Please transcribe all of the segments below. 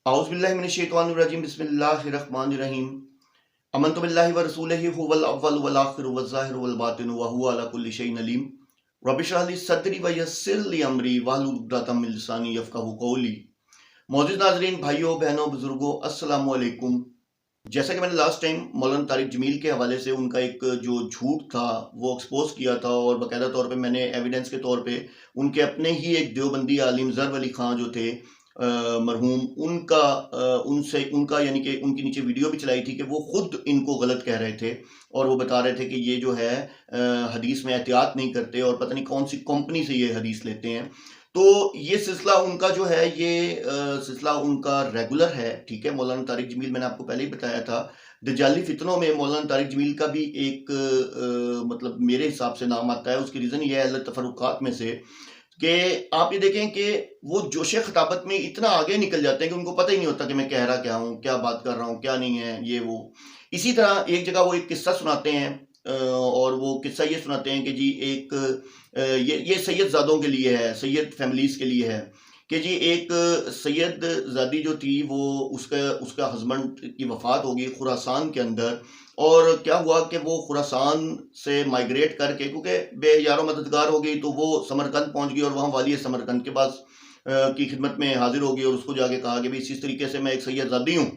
اعوذ باللہ من الشیطان الرجیم بسم اللہ الرحمن الرحیم آمنت باللہ ورسولہ هو الاول والآخر والظاہر والباطن وهو علی کل شیء علیم رب اشرح لی صدری ویسر لی امری واحلل عقدۃ من لسانی یفقہوا قولی۔ معزز ناظرین، بھائیوں بہنوں بزرگوں، السلام علیکم۔ جیسا کہ میں نے لاسٹ ٹائم مولانا طارق جمیل کے حوالے سے ان کا ایک جو جھوٹ تھا وہ ایکسپوز کیا تھا، اور باقاعدہ طور پہ میں نے ایویڈنس کے طور پہ ان کے اپنے ہی ایک دیوبندی عالم ظہر ولی خان جو تھے مرحوم، ان کا یعنی کہ ان کے نیچے ویڈیو بھی چلائی تھی کہ وہ خود ان کو غلط کہہ رہے تھے، اور وہ بتا رہے تھے کہ یہ جو ہے حدیث میں احتیاط نہیں کرتے اور پتہ نہیں کون سی کمپنی سے یہ حدیث لیتے ہیں۔ تو یہ سلسلہ ان کا جو ہے، یہ سلسلہ ان کا ریگولر ہے، ٹھیک ہے۔ مولانا طارق جمیل، میں نے آپ کو پہلے ہی بتایا تھا، دجالی فتنوں میں مولانا طارق جمیل کا بھی ایک مطلب میرے حساب سے نام آتا ہے۔ اس کی ریزن یہ ہے اہل تفرقات میں سے کہ آپ یہ دیکھیں کہ وہ جوش خطابت میں اتنا آگے نکل جاتے ہیں کہ ان کو پتہ ہی نہیں ہوتا کہ میں کہہ رہا کیا ہوں، کیا بات کر رہا ہوں، کیا نہیں ہے یہ وہ۔ اسی طرح ایک جگہ وہ ایک قصہ سناتے ہیں، اور وہ قصہ یہ سناتے ہیں کہ جی ایک یہ سید زادوں کے لیے ہے، سید فیملیز کے لیے ہے کہ جی ایک سید زادی جو تھی وہ اس کا ہسبینڈ کی وفات ہوگی خراسان کے اندر، اور کیا ہوا کہ وہ خراسان سے مائگریٹ کر کے، کیونکہ بے یار و مددگار ہو گئی، تو وہ سمرقند پہنچ گئی اور وہاں والی سمرقند کے پاس کی خدمت میں حاضر ہو گئی، اور اس کو جا کے کہا کہ اسی طریقے سے میں ایک سید زادی ہوں،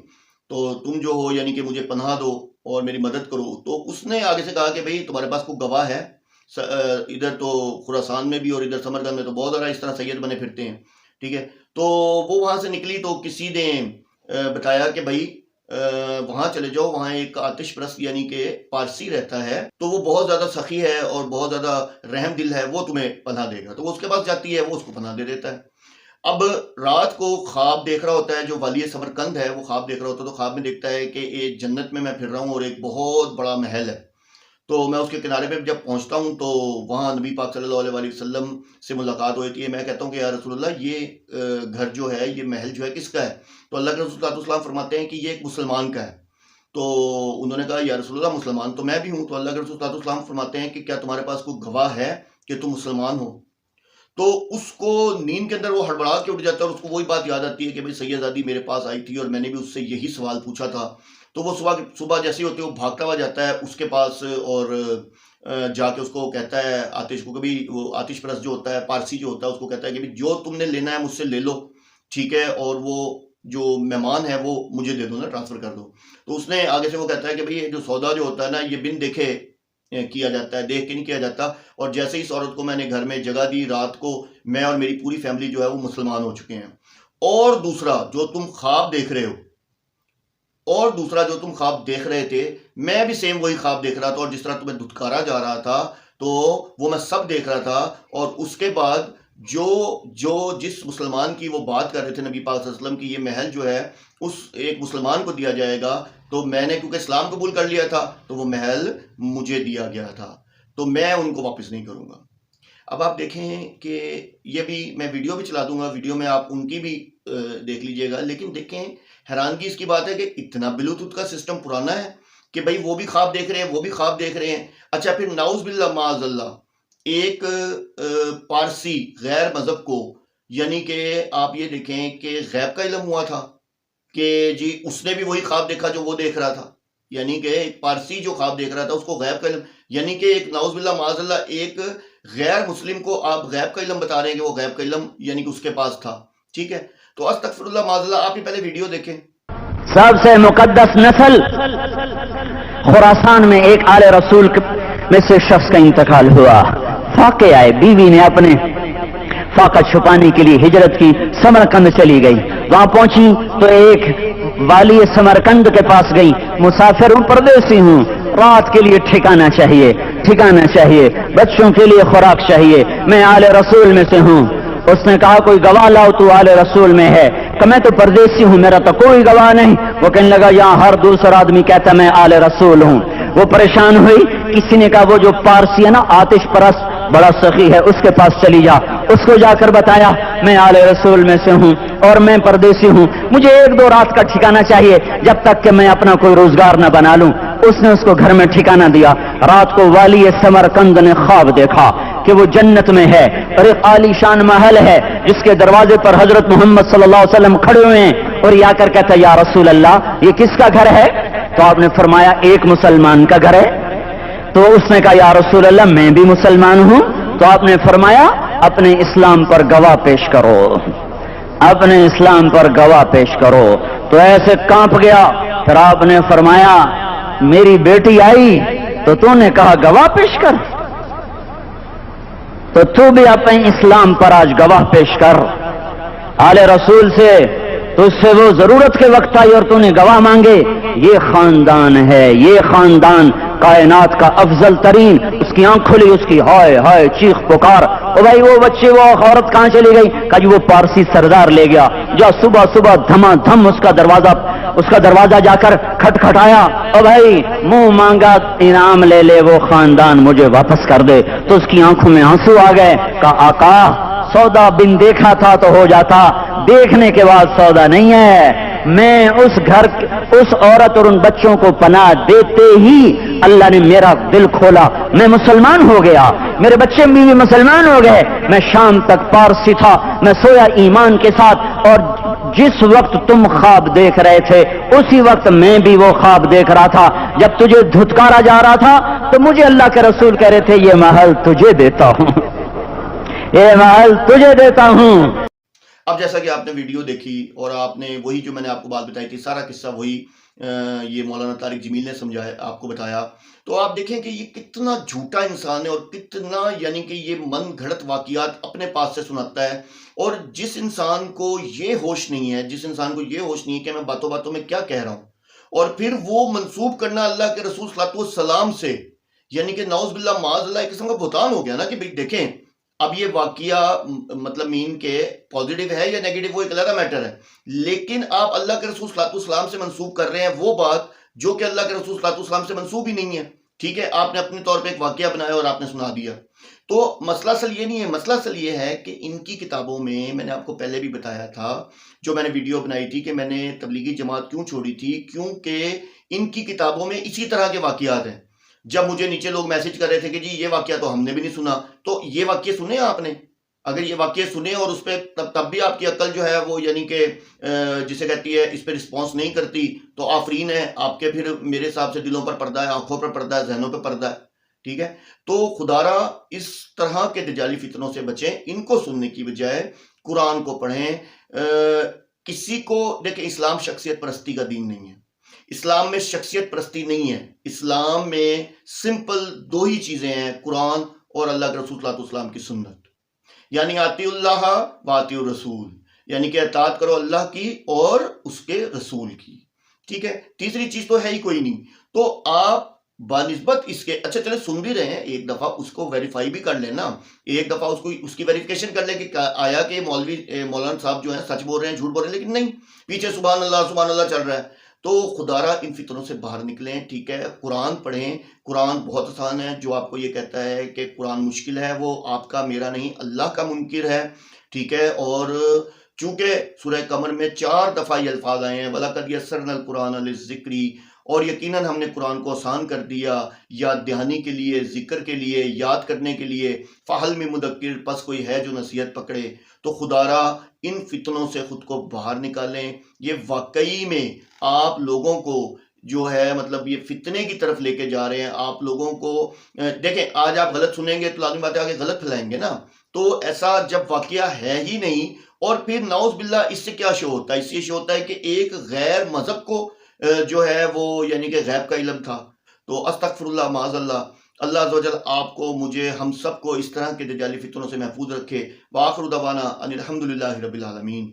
تو تم جو ہو یعنی کہ مجھے پناہ دو اور میری مدد کرو۔ تو اس نے آگے سے کہا کہ بھئی تمہارے پاس کوئی گواہ ہے؟ ادھر تو خراسان میں بھی اور ادھر سمرقند میں تو بہت سارا اس طرح سید بنے پھرتے ہیں، ٹھیک ہے۔ تو وہ وہاں سے نکلی تو کسی نے بتایا کہ بھئی وہاں چلے جاؤ، وہاں ایک آتش پرست یعنی کہ پارسی رہتا ہے، تو وہ بہت زیادہ سخی ہے اور بہت زیادہ رحم دل ہے، وہ تمہیں پناہ دے گا۔ تو وہ اس کے پاس جاتی ہے، وہ اس کو پناہ دے دیتا ہے۔ اب رات کو خواب دیکھ رہا ہوتا ہے، جو والی سمرقند ہے وہ خواب دیکھ رہا ہوتا ہے، تو خواب میں دیکھتا ہے کہ ایک جنت میں پھر رہا ہوں اور ایک بہت بڑا محل ہے۔ تو میں اس کے کنارے پہ جب پہنچتا ہوں تو وہاں نبی پاک صلی اللہ علیہ وسلم سے ملاقات ہوتی ہے۔ میں کہتا ہوں کہ یا رسول اللہ، یہ گھر جو ہے، یہ محل جو ہے کس کا ہے؟ تو اللہ کے رسول صلی اللہ علیہ وسلم فرماتے ہیں کہ یہ ایک مسلمان کا ہے۔ تو انہوں نے کہا یا رسول اللہ، مسلمان تو میں بھی ہوں۔ تو اللہ کے رسول صلی اللہ علیہ وسلم فرماتے ہیں کہ کیا تمہارے پاس کوئی گواہ ہے کہ تم مسلمان ہو؟ تو اس کو نیند کے اندر وہ ہڑبڑا کے اٹھ جاتا ہے، اور اس کو وہی بات یاد آتی ہے کہ بھئی سید زادی میرے پاس آئی تھی اور میں نے بھی اس سے یہی سوال پوچھا تھا۔ تو وہ صبح جیسے ہوتے وہ بھاگتا ہوا جاتا ہے اس کے پاس، اور جا کے اس کو کہتا ہے آتش کو، کبھی وہ آتش پرست جو ہوتا ہے، پارسی جو ہوتا ہے، اس کو کہتا ہے کہ جو تم نے لینا ہے مجھ سے لے لو، ٹھیک ہے، اور وہ جو مہمان ہے وہ مجھے دے دو نا، ٹرانسفر کر دو۔ تو اس نے آگے سے وہ کہتا ہے کہ بھئی یہ جو سودا جو ہوتا ہے نا، یہ بن دیکھے کیا جاتا ہے، دیکھ کے نہیں کیا جاتا، اور جیسے اس عورت کو میں نے گھر میں جگہ دی، رات کو میں اور میری پوری فیملی جو ہے وہ مسلمان ہو چکے ہیں۔ اور دوسرا جو تم خواب دیکھ رہے تھے، میں بھی سیم وہی خواب دیکھ رہا تھا، اور جس طرح تمہیں دھتکارا جا رہا تھا تو وہ میں سب دیکھ رہا تھا۔ اور اس کے بعد جس مسلمان کی وہ بات کر رہے تھے نبی پاک صلی اللہ علیہ وسلم کی، یہ محل جو ہے اس ایک مسلمان کو دیا جائے گا، تو میں نے کیونکہ اسلام قبول کر لیا تھا تو وہ محل مجھے دیا گیا تھا، تو میں ان کو واپس نہیں کروں گا۔ اب آپ دیکھیں کہ یہ بھی میں ویڈیو بھی چلا دوں گا، ویڈیو میں آپ ان کی بھی دیکھ لیجئے گا، لیکن دیکھیں حیرانگی اس کی بات ہے کہ اتنا بلوٹوتھ کا سسٹم پرانا ہے کہ بھئی وہ بھی خواب دیکھ رہے ہیں، وہ بھی خواب دیکھ رہے ہیں۔ اچھا، پھر نعوذ باللہ معاذ اللہ، ایک پارسی غیر مذہب کو، یعنی کہ آپ یہ دیکھیں کہ غیب کا علم ہوا تھا کہ جی اس نے بھی وہی خواب دیکھا جو وہ دیکھ رہا تھا، یعنی کہ ایک پارسی جو خواب دیکھ رہا تھا اس کو غیب کا علم، یعنی کہ ایک نعوذ باللہ معاذ اللہ ایک غیر مسلم کو آپ غیب کا علم بتا رہے ہیں کہ وہ غیب کا علم یعنی کہ اس کے پاس تھا، ٹھیک ہے۔ تو استغفر اللہ معاذ اللہ، آپ ہی پہلے ویڈیو دیکھیں۔ سب سے مقدس نسل خراسان میں ایک آل رسول میں سے شخص کا انتقال ہوا، فاقے آئے، بیوی نے اپنے فاقہ چھپانے کے لیے ہجرت کی، سمرقند چلی گئی۔ وہاں پہنچی تو ایک والی سمرقند کے پاس گئی، مسافر ہوں، پردیسی ہوں، رات کے لیے ٹھکانہ چاہیے، بچوں کے لیے خوراک چاہیے، میں آل رسول میں سے ہوں۔ اس نے کہا کوئی گواہ لاؤ، تو آل رسول میں ہے؟ کہ میں تو پردیسی ہوں، میرا تو کوئی گواہ نہیں۔ وہ کہنے لگا یہاں ہر دوسرا آدمی کہتا میں آل رسول ہوں۔ وہ پریشان ہوئی، کسی نے کہا وہ جو پارسی ہے نا آتش پرست بڑا سخی ہے، اس کے پاس چلی جا۔ اس کو جا کر بتایا میں آل رسول میں سے ہوں اور میں پردیسی ہوں، مجھے 1-2 رات کا ٹھکانہ چاہیے جب تک کہ میں اپنا کوئی روزگار نہ بنا لوں۔ اس نے اس کو گھر میں ٹھکانہ دیا. رات کو والی سمرقند نے خواب دیکھا کہ وہ جنت میں ہے اور ایک عالی شان محل ہے جس کے دروازے پر حضرت محمد صلی اللہ علیہ وسلم کھڑے ہوئے ہیں, اور یہ آ کر کہتا ہے یا رسول اللہ یہ کس کا گھر ہے؟ تو آپ نے فرمایا ایک مسلمان کا گھر ہے. تو اس نے کہا یا رسول اللہ میں بھی مسلمان ہوں. تو آپ نے فرمایا اپنے اسلام پر گواہ پیش کرو, اپنے اسلام پر گواہ پیش کرو. تو ایسے کانپ گیا. پھر آپ نے فرمایا میری بیٹی آئی تو تو نے کہا گواہ پیش کر, تو بھی اپنے اسلام پر آج گواہ پیش کر. آل رسول سے تو اس سے وہ ضرورت کے وقت آئی اور تو نے گواہ مانگے. یہ خاندان ہے, یہ خاندان کائنات کا افضل ترین. اس کی آنکھ کھلی, اس کی ہائے ہائے چیخ پکار, او بھائی وہ بچے وہ عورت کہاں چلی گئی؟ کہا جی وہ پارسی سردار لے گیا. جو صبح صبح دھما دھم اس کا دروازہ جا کر کھٹکھٹایا, او بھائی منہ مانگا انعام لے لے, وہ خاندان مجھے واپس کر دے. تو اس کی آنکھوں میں آنسو آ گئے. کہا آقا سودا بن دیکھا تھا تو ہو جاتا, دیکھنے کے بعد سودا نہیں ہے. میں اس گھر اس عورت اور ان بچوں کو پناہ دیتے ہی اللہ نے میرا دل کھولا, میں مسلمان ہو گیا, میرے بچے بھی مسلمان ہو گئے. میں شام تک پارسی تھا, میں سویا ایمان کے ساتھ, اور جس وقت تم خواب دیکھ رہے تھے اسی وقت میں بھی وہ خواب دیکھ رہا تھا. جب تجھے دھتکارا جا رہا تھا تو مجھے اللہ کے رسول کہہ رہے تھے یہ محل تجھے دیتا ہوں, یہ محل تجھے دیتا ہوں. اب جیسا کہ آپ نے ویڈیو دیکھی اور آپ نے وہی جو میں نے آپ کو بات بتائی تھی, سارا قصہ وہی یہ مولانا طارق جمیل نے سمجھایا, آپ کو بتایا. تو آپ دیکھیں کہ یہ کتنا جھوٹا انسان ہے اور کتنا یعنی کہ یہ من گھڑت واقعات اپنے پاس سے سناتا ہے. اور جس انسان کو یہ ہوش نہیں ہے, جس انسان کو یہ ہوش نہیں ہے کہ میں باتوں باتوں میں کیا کہہ رہا ہوں, اور پھر وہ منسوب کرنا اللہ کے رسول صلی اللہ علیہ وسلم سے, یعنی کہ نعوذ باللہ معاذ اللہ ایک قسم کا بہتان ہو گیا نا. کہ بھئی دیکھیں اب یہ واقعہ مطلب مین کے پازیٹیو ہے یا نیگیٹو وہ ایک علیحدہ میٹر ہے, لیکن آپ اللہ کے رسول صلی اللہ علیہ وسلم سے منسوب کر رہے ہیں وہ بات جو کہ اللہ کے رسول صلی اللہ علیہ وسلم سے منسوب ہی نہیں ہے. ٹھیک ہے, آپ نے اپنے طور پہ ایک واقعہ بنایا اور آپ نے سنا دیا. تو مسئلہ اصل یہ نہیں ہے, مسئلہ اصل یہ ہے کہ ان کی کتابوں میں نے آپ کو پہلے بھی بتایا تھا جو میں نے ویڈیو بنائی تھی کہ میں نے تبلیغی جماعت کیوں چھوڑی تھی, کیونکہ ان کی کتابوں میں اسی طرح کے واقعات ہیں. جب مجھے نیچے لوگ میسج کر رہے تھے کہ جی یہ واقعہ تو ہم نے بھی نہیں سنا, تو یہ واقعہ سنے آپ نے؟ اگر یہ واقعہ سنے اور اس پہ تب بھی آپ کی عقل جو ہے وہ یعنی کہ جسے کہتی ہے اس پہ رسپانس نہیں کرتی, تو آفرین ہے آپ کے. پھر میرے حساب سے دلوں پر پردہ ہے, آنکھوں پر پردہ ہے, ذہنوں پہ پردہ ہے. ٹھیک ہے, تو خدارا اس طرح کے دجالی فتنوں سے بچیں. ان کو سننے کی بجائے قرآن کو پڑھیں. کسی کو دیکھیں, اسلام شخصیت پرستی کا دین نہیں ہے, اسلام میں شخصیت پرستی نہیں ہے. اسلام میں سمپل دو ہی چیزیں ہیں, قرآن اور اللہ کے رسول صلی اللہ علیہ وسلم کی سنت. یعنی آتی اللہ و آتی الرسول, یعنی کہ اطاعت کرو اللہ کی اور اس کے رسول کی. ٹھیک ہے, تیسری چیز تو ہے ہی کوئی نہیں. تو آپ بنسبت اس کے اچھا چلے سن بھی رہے ہیں, ایک دفعہ اس کو ویریفائی بھی کر لینا, ایک دفعہ اس کی ویریفیکیشن کر لیں کہ آیا کہ مولانا صاحب جو ہیں سچ بول رہے ہیں جھوٹ بول رہے ہیں. لیکن نہیں, پیچھے سبحان اللہ چل رہا ہے. تو خدارا ان فتنوں سے باہر نکلیں. ٹھیک ہے, قرآن پڑھیں. قرآن بہت آسان ہے. جو آپ کو یہ کہتا ہے کہ قرآن مشکل ہے وہ آپ کا, میرا نہیں, اللہ کا منکر ہے. ٹھیک ہے, اور چونکہ سورہ قمر میں 4 دفعہ یہ الفاظ آئے ہیں وَلَقَدْ يَسَّرْنَا الْقُرْآنَ لِلذِّكْرِ, اور یقیناً ہم نے قرآن کو آسان کر دیا یاد دہانی کے لیے, ذکر کے لیے, یاد کرنے کے لیے. فَهَلْ مِن مُدَّكِّرٍ, پس کوئی ہے جو نصیحت پکڑے. تو خدارا ان فتنوں سے خود کو باہر نکالیں. یہ واقعی میں آپ لوگوں کو جو ہے مطلب یہ فتنے کی طرف لے کے جا رہے ہیں. آپ لوگوں کو دیکھیں, آج آپ غلط سنیں گے تو لازمی بات ہے آگے غلط پھیلائیں گے نا. تو ایسا جب واقعہ ہے ہی نہیں, اور پھر نعوذ باللہ اس سے کیا شو ہوتا ہے؟ اس سے شو ہوتا ہے کہ ایک غیر مذہب کو جو ہے وہ یعنی کہ غیب کا علم تھا. تو استغفر اللہ معاذ اللہ. اللہ عز و جل آپ کو, مجھے, ہم سب کو اس طرح کے دجالی فتنوں سے محفوظ رکھے. وآخر دعوانا ان الحمدللہ رب العالمین.